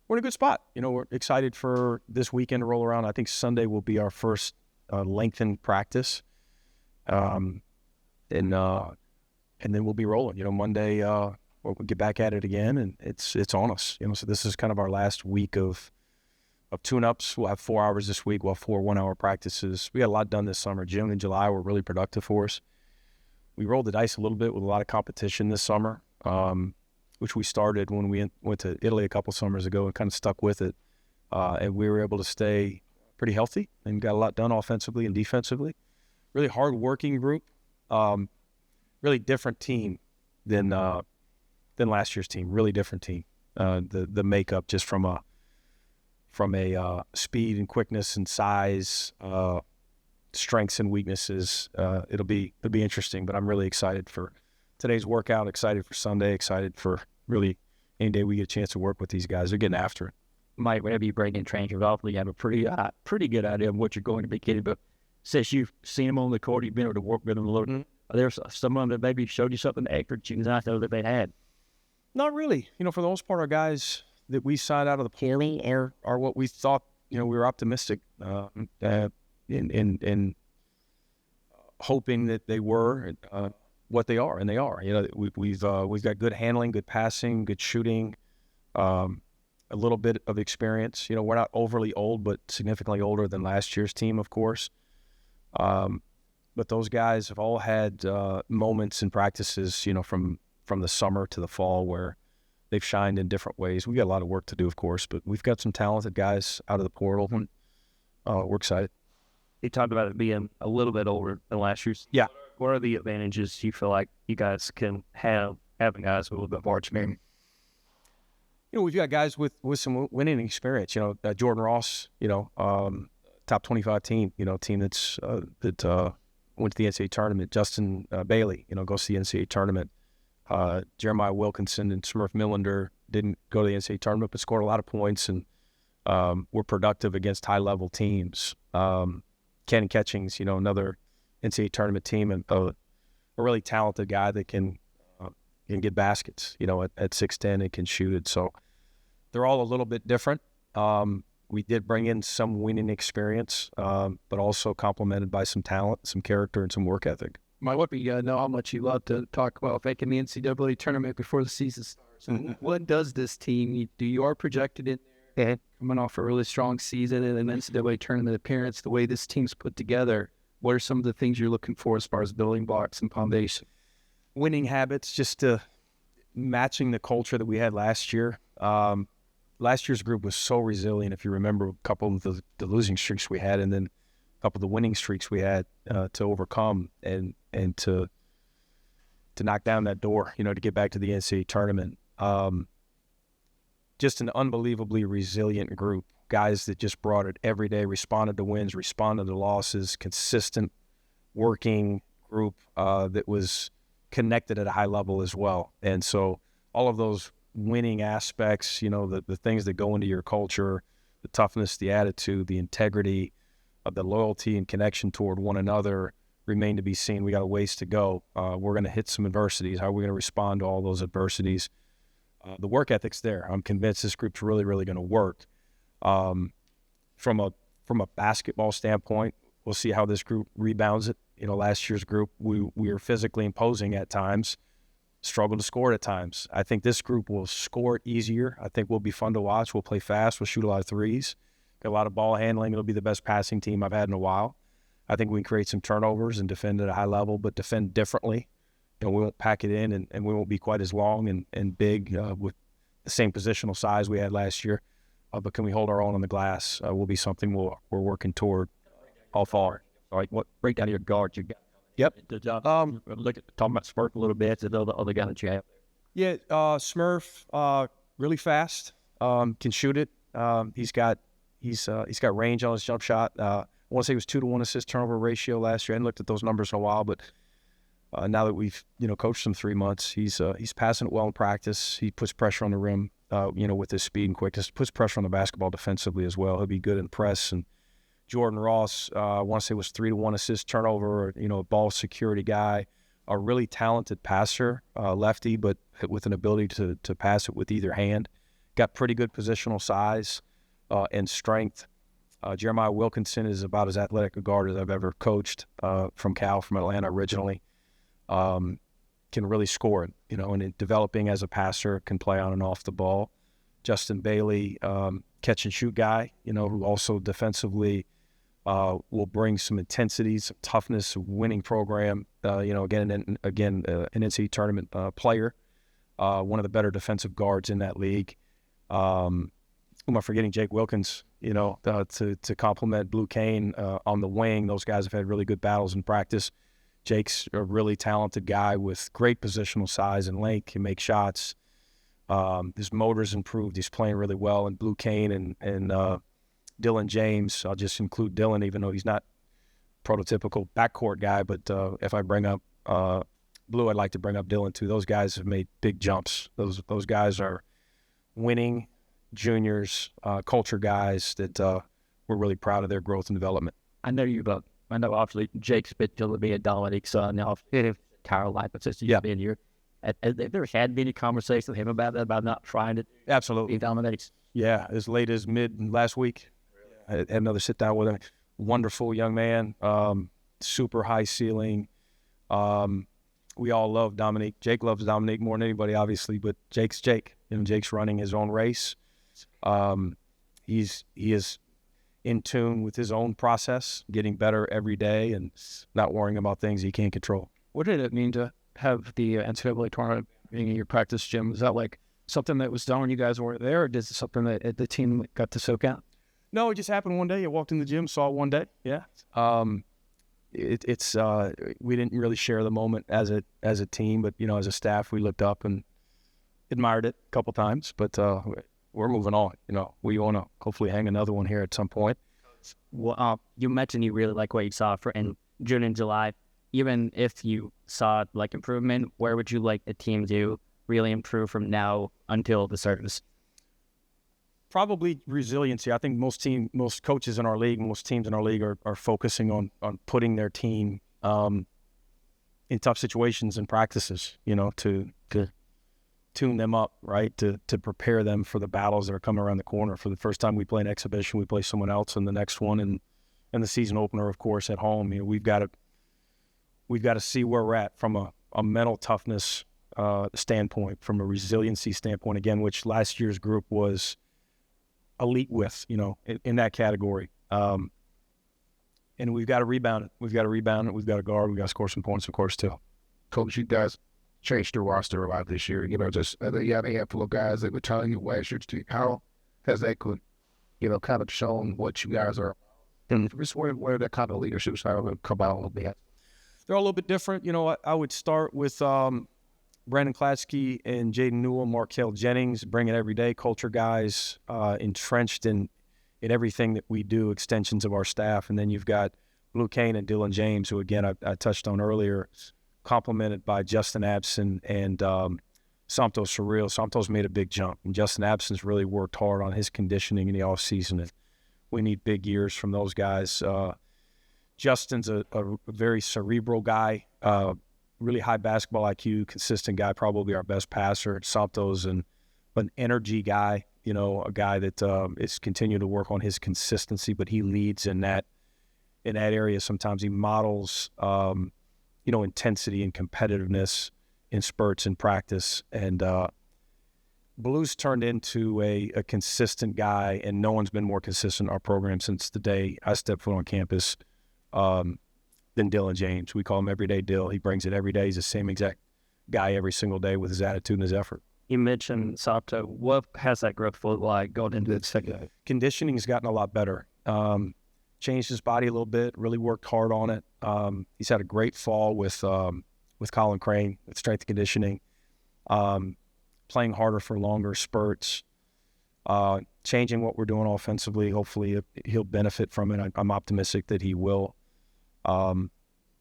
we're in a good spot. We're excited for this weekend to roll around. I think Sunday will be our first lengthened practice, and then we'll be rolling. Monday we'll get back at it again, and it's on us. So this is kind of our last week of tune-ups. We'll have 4 hours this week. We'll have 4 1-hour practices. We got a lot done this summer. June and July were really productive for us. We rolled the dice a little bit with a lot of competition this summer, which we started when we went to Italy a couple summers ago and kind of stuck with it. And we were able to stay pretty healthy and got a lot done offensively and defensively. Really hard-working group. Really different team than last year's team. Really different team. The makeup just from a speed and quickness and size, strengths and weaknesses. It'll be interesting, but I'm really excited for today's workout, excited for Sunday, excited for really any day we get a chance to work with these guys. They're getting after it. Mike, whenever you bring in trainers, hopefully you have a pretty good idea of what you're going to be getting. But since you've seen them on the court, you've been able to work with them a little. Mm-hmm. Are there some of them that maybe showed you something extra that you not know that they had? Not really. For the most part, our guys that we signed out of the pool are what we thought. We were optimistic in hoping that they were what they are, and they are. We've got good handling, good passing, good shooting, a little bit of experience. We're not overly old, but significantly older than last year's team, of course. But those guys have all had moments in practices, from the summer to the fall where they've shined in different ways. We got a lot of work to do, of course, but we've got some talented guys out of the portal, and we're excited. You talked about it being a little bit older than last year's. Yeah. What are the advantages you feel like you guys can have having guys with a little bit more experience? We've got guys with some winning experience. Jordan Ross, top 25 team, team that went to the NCAA tournament. Justin Bailey, goes to the NCAA tournament. Jeremiah Wilkinson and Smurf Millender didn't go to the NCAA tournament, but scored a lot of points and were productive against high-level teams. Ken Catchings, another NCAA tournament team, and a really talented guy that can get baskets, at 6'10" and can shoot it. So they're all a little bit different. We did bring in some winning experience, but also complemented by some talent, some character, and some work ethic. Mike, what you know how much you love to talk about making the NCAA tournament before the season starts. Mm-hmm. What does this team need? You are projected in there, coming off a really strong season and an NCAA tournament appearance. The way this team's put together, what are some of the things you're looking for as far as building blocks and foundation? Winning habits, just matching the culture that we had last year. Last year's group was so resilient. If you remember a couple of the losing streaks we had, and then a couple of the winning streaks we had to overcome and to knock down that door, to get back to the NCAA tournament. Just an unbelievably resilient group. Guys that just brought it every day, responded to wins, responded to losses, consistent working group that was connected at a high level as well. And so all of those winning aspects, the things that go into your culture, the toughness, the attitude, the integrity, the loyalty and connection toward one another remain to be seen. We got a ways to go. We're going to hit some adversities. How are we going to respond to all those adversities? The work ethic's there. I'm convinced this group's really, really going to work. From a basketball standpoint, we'll see how this group rebounds it. Last year's group, we were physically imposing at times, struggled to score at times. I think this group will score easier. I think we'll be fun to watch. We'll play fast. We'll shoot a lot of threes. Got a lot of ball handling. It'll be the best passing team I've had in a while. I think we can create some turnovers and defend at a high level, but defend differently. We won't pack it in, and we won't be quite as long and big with the same positional size we had last year. But can we hold our own on the glass? Will be something we're working toward all fall. All right, what breakdown of your guards you got? Yep. Look at talking about Smurf a little bit. The other guy that you have. Yeah, Smurf, really fast. Can shoot it. He's got range on his jump shot. I want to say it was 2-to-1 assist turnover ratio last year. I hadn't looked at those numbers in a while, but now that we've coached him 3 months, he's passing it well in practice. He puts pressure on the rim, with his speed and quickness. Puts pressure on the basketball defensively as well. He'll be good in press. And Jordan Ross, I want to say was 3-to-1 assist turnover. A ball security guy, a really talented passer, lefty, but with an ability to pass it with either hand. got pretty good positional size and strength. Jeremiah Wilkinson is about as athletic a guard as I've ever coached from Atlanta originally. Can really score it, and in developing as a passer, can play on and off the ball. Justin Bailey, catch and shoot guy, who also defensively will bring some intensity, some toughness, winning program. Again, an NCAA tournament player, one of the better defensive guards in that league. Who am I forgetting? Jake Wilkins, to complement Blue Kane on the wing. Those guys have had really good battles in practice. Jake's a really talented guy with great positional size and length. Can make shots. His motor's improved. He's playing really well. And Blue Kane and Dylan James, I'll just include Dylan, even though he's not prototypical backcourt guy. But if I bring up Blue, I'd like to bring up Dylan too. Those guys have made big jumps. Those guys are winning juniors, culture guys that we're really proud of their growth and development. I know obviously Jake's been to be a Dominique son now, Caroline, but since he's been here, have there had been a conversation with him about that, about not trying to Absolutely be Dominique? Yeah, as late as mid last week. I had another sit down with him. Wonderful young man, super high ceiling. We all love Dominique. Jake loves Dominique more than anybody, obviously, but Jake's Jake. Jake's running his own race. He is in tune with his own process, getting better every day and not worrying about things he can't control. What did it mean to have the NCAA tournament being in your practice gym? Was that like something that was done when you guys weren't there, or is it something that the team got to soak out? No, it just happened one day. I walked in the gym, saw it one day. Yeah. It's we didn't really share the moment as a team, but as a staff, we looked up and admired it a couple times. But we're moving on. We want to hopefully hang another one here at some point. Well, you mentioned you really like what you saw in June and July. Even if you saw like improvement, where would you like the team to really improve from now until the service? Probably resiliency. I think most coaches in our league, most teams in our league are focusing on putting their team in tough situations and practices, to tune them up, right, to prepare them for the battles that are coming around the corner. For the first time we play an exhibition, we play someone else in the next one, and the season opener, of course, at home. We've got to see where we're at from a mental toughness standpoint, from a resiliency standpoint, again, which last year's group was elite with, in that category. And we've got to rebound it. We've got to guard. We've got to score some points, of course, too. Coach, you guys changed your roster a lot this year. You had a handful of guys that were telling you last year's team. How has that kind of shown what you guys are? And just where that kind of leadership style will come out a little bit? They're all a little bit different. I would start with Brandon Klatsky and Jaden Newell, Markel Jennings, bringing everyday culture guys, entrenched in everything that we do, extensions of our staff. And then you've got Blue Kane and Dylan James, who, again, I touched on earlier, complemented by Justin Abson and Santos Surreal. Santos made a big jump, and Justin Abson's really worked hard on his conditioning in the offseason, and we need big years from those guys. Justin's a very cerebral guy, really high basketball IQ, consistent guy, probably our best passer. Santos, an energy guy, a guy that is continuing to work on his consistency, but he leads in that area. Sometimes he models intensity and competitiveness in spurts in practice. And Blue's turned into a consistent guy, and no one's been more consistent in our program since the day I stepped foot on campus than Dylan James. We call him Everyday Dill. He brings it every day. He's the same exact guy every single day with his attitude and his effort. You mentioned Santo. What has that growth looked like going into the second? Conditioning has gotten a lot better. Changed his body a little bit, really worked hard on it. He's had a great fall with Colin Crane, with strength and conditioning, playing harder for longer spurts, changing what we're doing offensively. Hopefully he'll benefit from it. I'm optimistic that he will.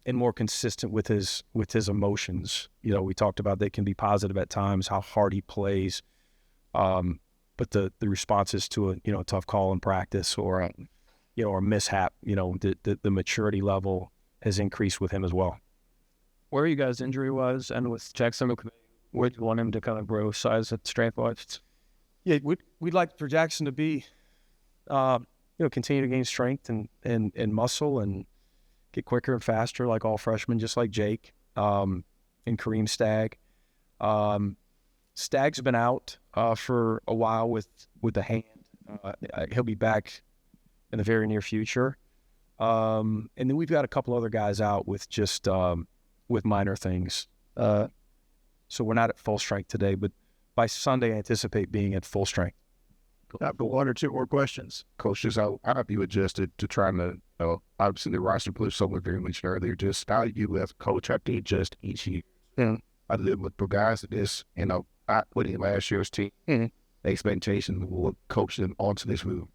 And more consistent with his emotions. We talked about they can be positive at times, how hard he plays, but the responses to a tough call in practice or a mishap, the maturity level has increased with him as well. Where are you guys injury-wise, and with Jackson, where do you want him to kind of grow size and strength-wise? Yeah, we'd like for Jackson to be, continue to gain strength and muscle and get quicker and faster like all freshmen, just like Jake and Kareem Stagg. Stagg's been out for a while with the hand. He'll be back in the very near future. And then we've got a couple other guys out with just with minor things. So we're not at full strength today, but by Sunday, I anticipate being at full strength. I've got 1 or 2 more questions. Coach, just how have you adjusted to trying to, obviously the roster players, someone very mentioned earlier, just how you as a coach have to adjust each year. I live with the guys at this, I put in last year's team, the expectation will coach them onto this move.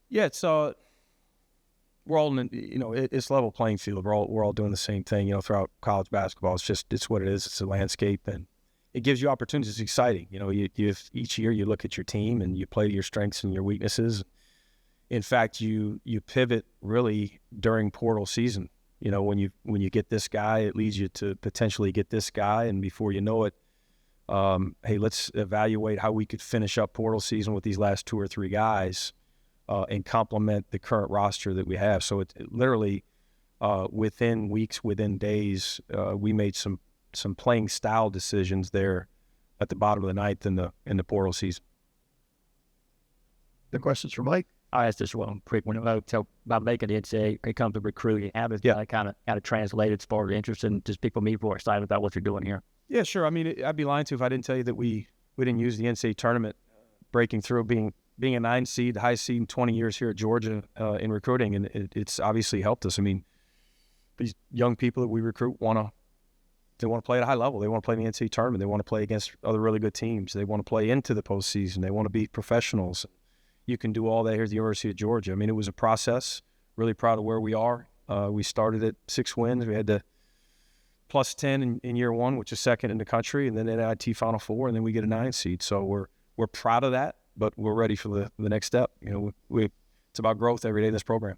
Yeah, it's we're all in, it's level playing field. We're all doing the same thing, throughout college basketball. It's what it is. It's a landscape, and it gives you opportunities. It's exciting. Each year you look at your team and you play to your strengths and your weaknesses. In fact, you pivot really during portal season. When you get this guy, it leads you to potentially get this guy, and before you know it, hey, let's evaluate how we could finish up portal season with these last 2 or 3 guys and complement the current roster that we have. So it literally within weeks, within days, we made some playing style decisions there at the bottom of the ninth in the portal season. The questions for Mike? I asked this one quick one about making it say it comes to recruiting. How does that kind of translate as far as interest and just people more excited about what you're doing here? Yeah, sure. I mean, I'd be lying to you if I didn't tell you that we didn't use the NCAA tournament breaking through, being a 9 seed, the highest seed in 20 years here at Georgia in recruiting, and it's obviously helped us. I mean, these young people that we recruit want to play at a high level. They want to play in the NCAA tournament. They want to play against other really good teams. They want to play into the postseason. They want to be professionals. You can do all that here at the University of Georgia. I mean, it was a process. Really proud of where we are. We started at 6 wins. We had the plus 10 in year 1, which is second in the country, and then NIT Final Four, and then we get a 9 seed. So we're proud of that, but we're ready for the next step. It's about growth every day in this program.